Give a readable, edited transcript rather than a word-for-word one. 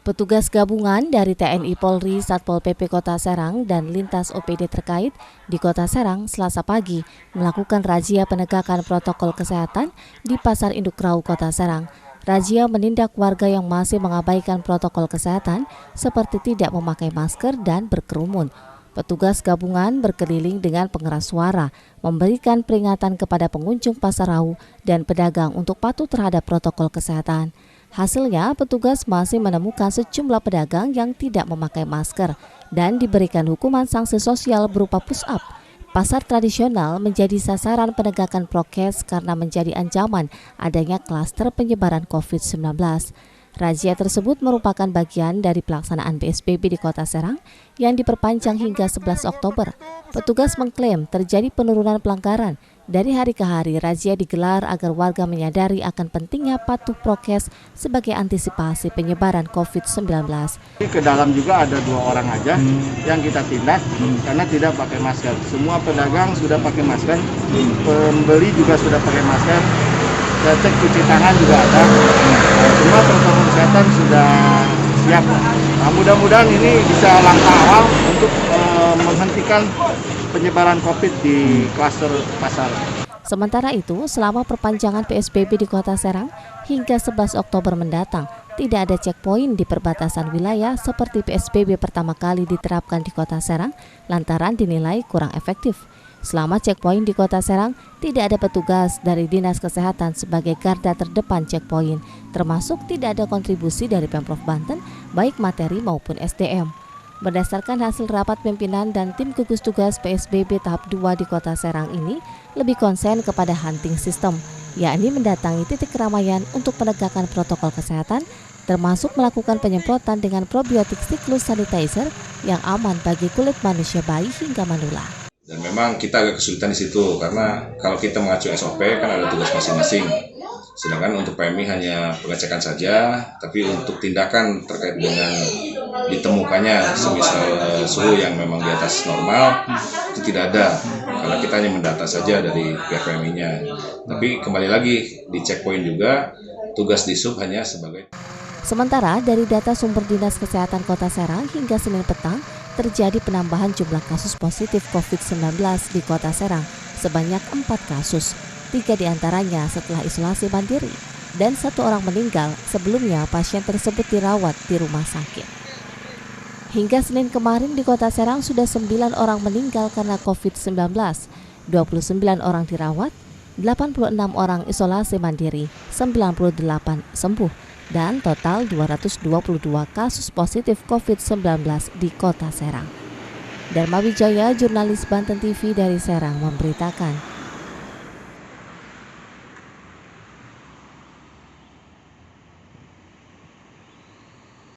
Petugas gabungan dari TNI Polri, Satpol PP Kota Serang, dan lintas OPD terkait di Kota Serang Selasa pagi melakukan razia penegakan protokol kesehatan di Pasar Induk Rau Kota Serang. Razia menindak warga yang masih mengabaikan protokol kesehatan seperti tidak memakai masker dan berkerumun. Petugas gabungan berkeliling dengan pengeras suara, memberikan peringatan kepada pengunjung Pasar Rau dan pedagang untuk patuh terhadap protokol kesehatan. Hasilnya, petugas masih menemukan sejumlah pedagang yang tidak memakai masker dan diberikan hukuman sanksi sosial berupa push-up. Pasar tradisional menjadi sasaran penegakan prokes karena menjadi ancaman adanya klaster penyebaran COVID-19. Razia tersebut merupakan bagian dari pelaksanaan PSBB di Kota Serang yang diperpanjang hingga 11 Oktober. Petugas mengklaim terjadi penurunan pelanggaran. Dari hari ke hari, razia digelar agar warga menyadari akan pentingnya patuh prokes sebagai antisipasi penyebaran COVID-19. Ke dalam juga ada 2 orang aja yang kita tindak karena tidak pakai masker. Semua pedagang sudah pakai masker, pembeli juga sudah pakai masker. Saya cek cuci tangan juga ada. Semua protokol kesehatan sudah siap. Nah, mudah-mudahan ini bisa langkah awal untuk menghentikan penyebaran COVID di klaster pasar. Sementara itu, selama perpanjangan PSBB di Kota Serang hingga 11 Oktober mendatang, tidak ada checkpoint di perbatasan wilayah seperti PSBB pertama kali diterapkan di Kota Serang lantaran dinilai kurang efektif. Selama checkpoint di Kota Serang, tidak ada petugas dari Dinas Kesehatan sebagai garda terdepan checkpoint, termasuk tidak ada kontribusi dari Pemprov Banten, baik materi maupun SDM. Berdasarkan hasil rapat pimpinan dan tim gugus tugas PSBB tahap 2 di Kota Serang ini, lebih konsen kepada hunting system, yakni mendatangi titik keramaian untuk penegakan protokol kesehatan, termasuk melakukan penyemprotan dengan probiotik siklus sanitizer yang aman bagi kulit manusia bayi hingga manula. Dan memang kita agak kesulitan di situ karena kalau kita mengacu SOP kan ada tugas masing-masing. Sedangkan untuk PMI hanya pengecekan saja, tapi untuk tindakan terkait dengan ditemukannya semisal suhu yang memang di atas normal itu tidak ada karena kita hanya mendata saja dari pihak PMI-nya. Tapi kembali lagi di checkpoint juga tugas Disub hanya sebagai. Sementara dari data sumber Dinas Kesehatan Kota Serang hingga Senin petang terjadi penambahan jumlah kasus positif COVID-19 di Kota Serang sebanyak 4 kasus, 3 diantaranya setelah isolasi mandiri dan 1 orang meninggal sebelumnya pasien tersebut dirawat di rumah sakit. Hingga Senin kemarin di Kota Serang sudah 9 orang meninggal karena COVID-19, 29 orang dirawat, 86 orang isolasi mandiri, 98 sembuh, dan total 222 kasus positif COVID-19 di Kota Serang. Dharma Wijaya, jurnalis Banten TV dari Serang memberitakan.